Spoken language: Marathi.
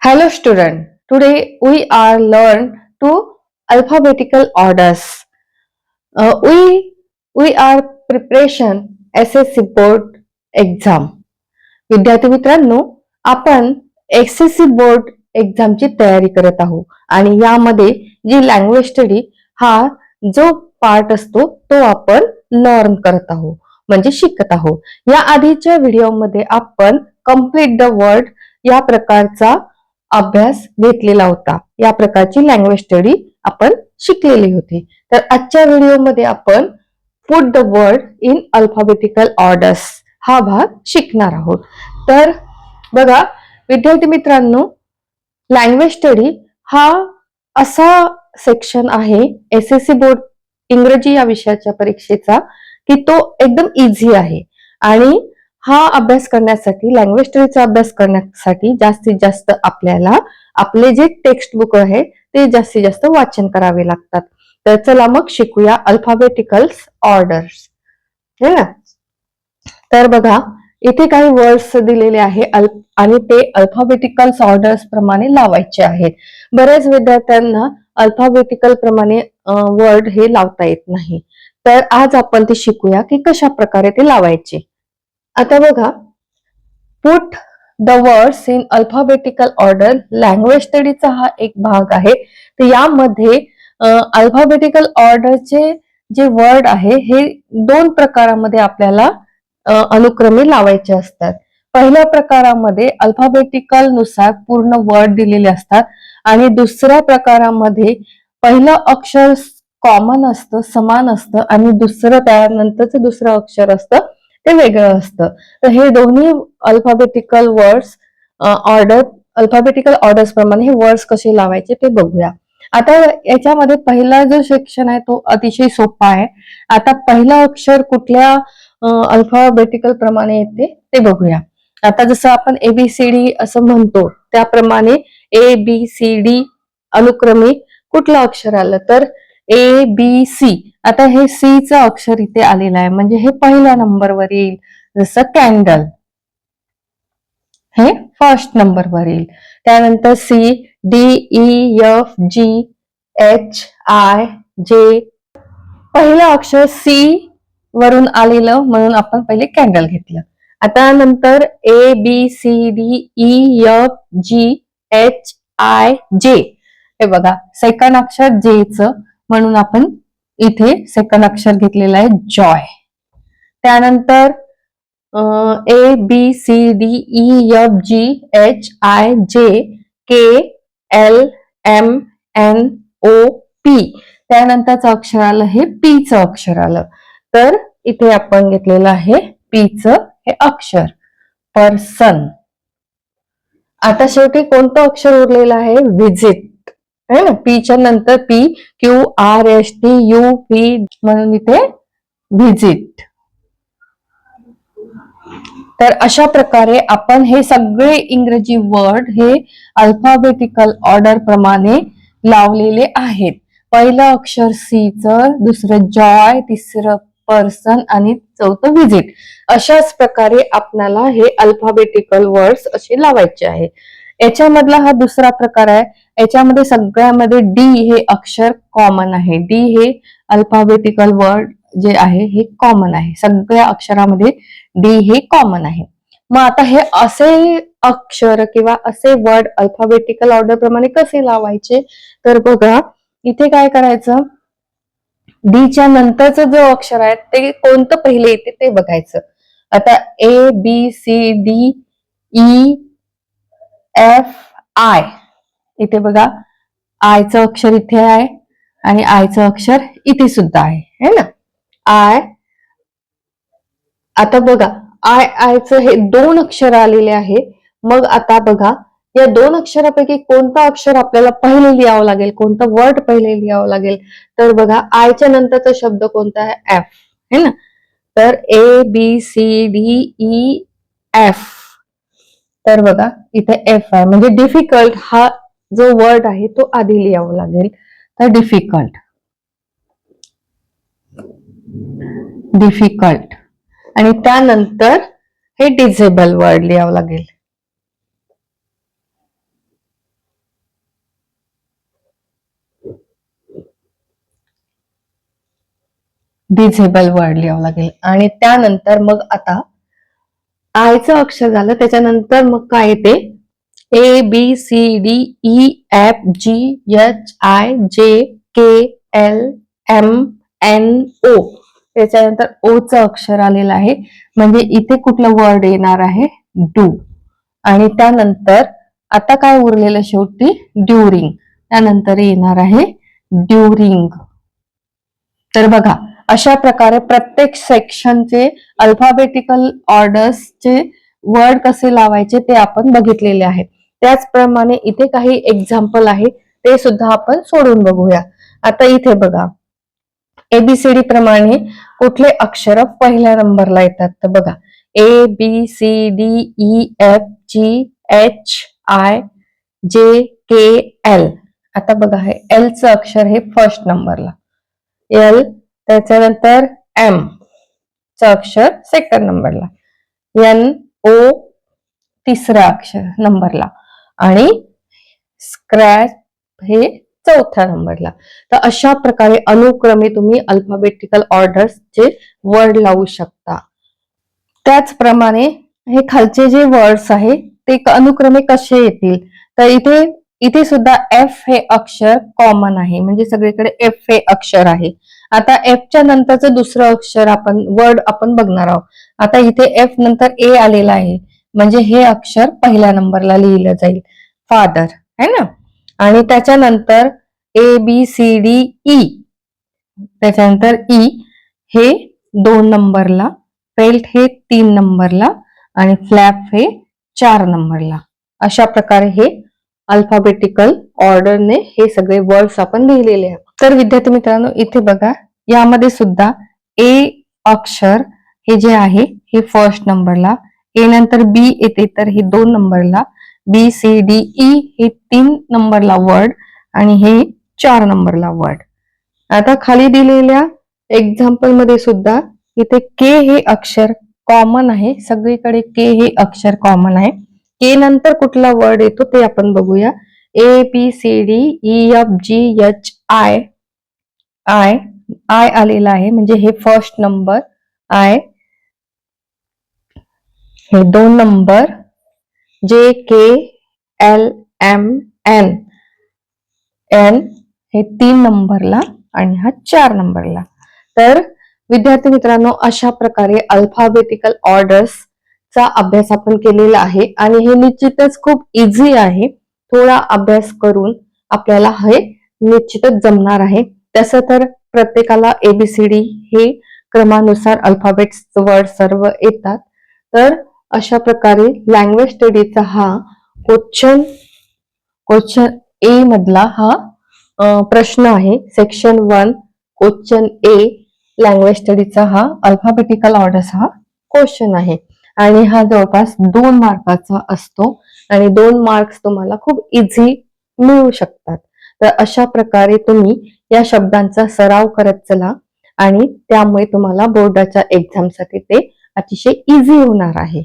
Hello student, today we are learn to alphabetical orders. We are preparation SSC board exam. विद्यार्थी मित्रांनो, आपण SSC बोर्ड एक्झामची तयारी करत आहोत आणि यामध्ये जी लँग्वेज स्टडी हा जो पार्ट असतो तो आपण लर्न करत आहोत म्हणजे शिकत आहोत. या आधीच्या व्हिडिओमध्ये आपण कंप्लीट द वर्ड या प्रकारचा अभ्यास घेतलेला होता. या प्रकारची लँग्वेज स्टडी आपण शिकलेली होती. तर आजच्या व्हिडिओमध्ये आपण put the word in alphabetical orders हा भाग शिकणार आहोत. तर बघा विद्यार्थी मित्रांनो, लँग्वेज स्टडी हा असा सेक्शन आहे SSC बोर्ड इंग्रजी या विषयाच्या परीक्षेचा की तो एकदम इझी आहे आणि हा अभ्यास करण्यासाठी लँग्वेज स्टडीचा अभ्यास करण्यासाठी जास्तीत जास्त आपल्याला आपले जे टेक्स्ट बुक आहे ते जास्तीत जास्त वाचन करावे लागतात. तर चला मग शिकूया अल्फाबेटिकल्स ऑर्डर्स. है ना. तर बघा इथे काही वर्ड्स दिलेले आहे आणि ते अल्फाबेटिकल्स ऑर्डर्स प्रमाणे लावायचे आहेत. बऱ्याच विद्यार्थ्यांना अल्फाबेटिकल प्रमाणे वर्ड हे लावता येत नाही. तर आज आपण ते शिकूया की कशा प्रकारे ते लावायचे. आता बघा, put the words in alphabetical order language स्टडीचा हा एक भाग आहे. तर यामध्ये अल्फाबेटिकल ऑर्डरचे जे वर्ड आहे हे दोन प्रकारामध्ये आपल्याला अनुक्रमे लावायचे असतात. पहिल्या प्रकारामध्ये अल्फाबेटिकल नुसार पूर्ण वर्ड दिलेले असतात आणि दुसऱ्या प्रकारामध्ये पहिलं अक्षर कॉमन असतं, समान असतं आणि दुसरं त्यानंतरचं दुसरं अक्षर असतं ते वेगळं असतं. तर हे दोन्ही अल्फाबेटिकल वर्ड्स अल्फाबेटिकल ऑर्डर्स प्रमाणे हे वर्ड्स कसे लावायचे ते बघूया. आता याच्यामध्ये पहिला जो सेक्शन आहे तो अतिशय सोपा आहे. आता पहिलं अक्षर कुठल्या अल्फाबेटिकल प्रमाणे येते ते बघूया. आता जसं आपण ABCD असं म्हणतो त्याप्रमाणे ABCD अनुक्रमे कुठलं अक्षर आलं तर ABC. आता हे C चं अक्षर इथे आलेलं आहे म्हणजे हे पहिल्या नंबरवर येईल. जसं कॅन्डल हे फर्स्ट नंबरवर येईल. त्यानंतर C D E F G H I J पहिलं अक्षर C वरून आलेलं म्हणून आपण पहिले कॅन्डल घेतलं. आता नंतर ABCDEFGHIJ हे बघा सेकंड अक्षर J चं म्हणून आपण इथे सेकंड अक्षर घेतलेलं आहे जॉय. त्यानंतर ABCDEFGHIJKLMNOP त्यानंतरचं अक्षर आलं हे P चं अक्षर आलं. तर इथे आपण घेतलेलं आहे P चं हे अक्षर पर्सन. आता शेवटी कोणतं अक्षर उरलेलं आहे व्हिजिट है ना. P च्या नंतर PQRSTUV म्हणून इथे व्हिजिट. तर अशा प्रकारे आपण हे सगळे इंग्रजी वर्ड हे अल्फाबेटिकल ऑर्डर प्रमाणे लावलेले आहेत. पहिलं अक्षर C चं, दुसरं जॉय, तिसरं पर्सन आणि चौथं व्हिजिट. अशाच प्रकारे आपल्याला हे अल्फाबेटिकल वर्ड्स असे लावायचे आहे. याच्यामधला हा दुसरा प्रकार आहे. याच्यामध्ये सगळ्यामध्ये D हे अक्षर कॉमन आहे. D हे अल्फाबेटिकल वर्ड जे आहे हे कॉमन आहे. सगळ्या अक्षरामध्ये D हे कॉमन आहे. मग आता हे असे अक्षर किंवा असे वर्ड अल्फाबेटिकल ऑर्डर प्रमाणे कसे लावायचे तर बघा इथे काय करायचं, D च्या नंतरचं जो अक्षर आहे ते कोणतं पहिले येते ते बघायचं. आता ABCDEFI इथे बघा आय चं अक्षर इथे आहे आणि आय चं अक्षर इथे सुद्धा आहे है ना. आय. आता बघा आय चं हे दोन अक्षर आलेले आहे. मग आता बघा या दोन अक्षरापैकी कोणतं अक्षर आपल्याला पहिले लिहावं लागेल, कोणतं वर्ड पहिले लिहावं लागेल तर बघा आयच्या नंतरचा शब्द कोणता आहे F है ना. तर ABCDEF तर बघा इथे F आहे म्हणजे डिफिकल्ट हा जो वर्ड आहे तो आधी लिहावा लागेल. तर डिफिकल्ट आणि त्यानंतर हे डिझेबल वर्ड लिहावं लागेल. डिझेबल वर्ड लिहावं लागेल. आणि त्यानंतर मग आता आयचं अक्षर झालं, त्याच्यानंतर मग काय येते, ABCDEFGHIJKLMNO. त्याच्यानंतर ओचं अक्षर आलेलं आहे, म्हणजे इथे कुठलं वर्ड येणार आहे, डू. आणि त्यानंतर आता काय उरलेलं शेवटी, ड्युरिंग. त्यानंतर येणार आहे ड्युरिंग. तर बघा, अशा प्रकारे प्रत्येक सेक्शनचे अल्फाबेटिकल ऑर्डर्सचे वर्ड कसे लावायचे ते आपण बघितलेले आहे. त्याचप्रमाणे इथे काही एक्झाम्पल आहे, ते सुद्धा आपण सोडून बघूया. आता इथे बघा, ABCD प्रमाणे कुठले अक्षर पहिल्या नंबरला येतात, तर बघा ABCDEFGHIJKL. आता बघा, हे Lचं अक्षर हे फर्स्ट नंबरला, L. त्याच्यानंतर M चं अक्षर सेकंड नंबरला, NO तिसरा अक्षर नंबरला, आणि स्क्रॅच हे चौथ्या नंबरला. तर अशा प्रकारे अनुक्रमे तुम्ही अल्फाबेटिकल ऑर्डर्सचे वर्ड लावू शकता. त्याचप्रमाणे हे खालचे जे वर्ड्स आहे ते अनुक्रमे कसे येतील, तर इथे सुद्धा F हे अक्षर कॉमन आहे, म्हणजे सगळीकडे F हे अक्षर आहे. आता F च्या नंतरचं दुसरं अक्षर वर्ड आपण बघणार आहोत. आता इथे F नंतर A आलेला आहे, म्हणजे हे अक्षर पहिल्या नंबरला लिहिलं जाईल, फादर, है ना. आणि त्याच्यानंतर ABCDE, त्याच्यानंतर E हे 2 नंबरला, पेल्ट हे 3 नंबरला, आणि फ्लॅप हे 4 नंबरला. अशा प्रकारे हे अल्फाबेटिकल ऑर्डरने हे सगळे वर्ड्स आपण लिहिलेले आहेत. तर विद्यार्थी मित्रांनो, इथे बघा, यामध्ये सुद्धा A अक्षर हे जे आहे हे फर्स्ट नंबरला, A नंतर B येते तर हे 2 नंबरला, BCDE हे 3 नंबरला वर्ड, आणि हे 4 नंबरला वर्ड. आता खाली दिलेल्या एक्झाम्पल मध्ये सुद्धा इथे K हे अक्षर कॉमन आहे, सगळीकडे K हे अक्षर कॉमन आहे. K नंतर कुठला वर्ड येतो ते आपण बघूया. ABCDEFGHI, I आलेला आहे, म्हणजे हे फर्स्ट नंबर, I हे 2 नंबर, JKLMN हे 3 नंबरला, आणि हा 4 नंबरला. तर विद्यार्थी मित्रांनो, अशा प्रकारे अल्फाबेटिकल ऑर्डर्सचा अभ्यास आपण केलेला आहे, आणि हे निश्चितच खूप इझी आहे. थोडा अभ्यास करून आपल्याला हे निश्चितच जमणार आहे. तसं तर प्रत्येकाला ABCD हे क्रमानुसार अल्फाबेट्स वर्ड सर्व येतात. तर अशा प्रकारे लँग्वेज स्टडीचा हा क्वेश्चन A मधला हा प्रश्न आहे, सेक्शन 1 क्वेश्चन A लँग्वेज स्टडीचा हा अल्फाबेटिकल ऑर्डर्स हा क्वेश्चन आहे, आणि हा जवळपास 2 मार्काचा असतो, आणि 2 मार्क्स तुम्हाला खूप इझी मिळू शकतात. तर अशा प्रकारे तुम्ही या शब्दांचा सराव करत चला, आणि त्यामुळे तुम्हाला बोर्डाच्या एक्झामसाठी ते अतिशय इझी होणार आहे.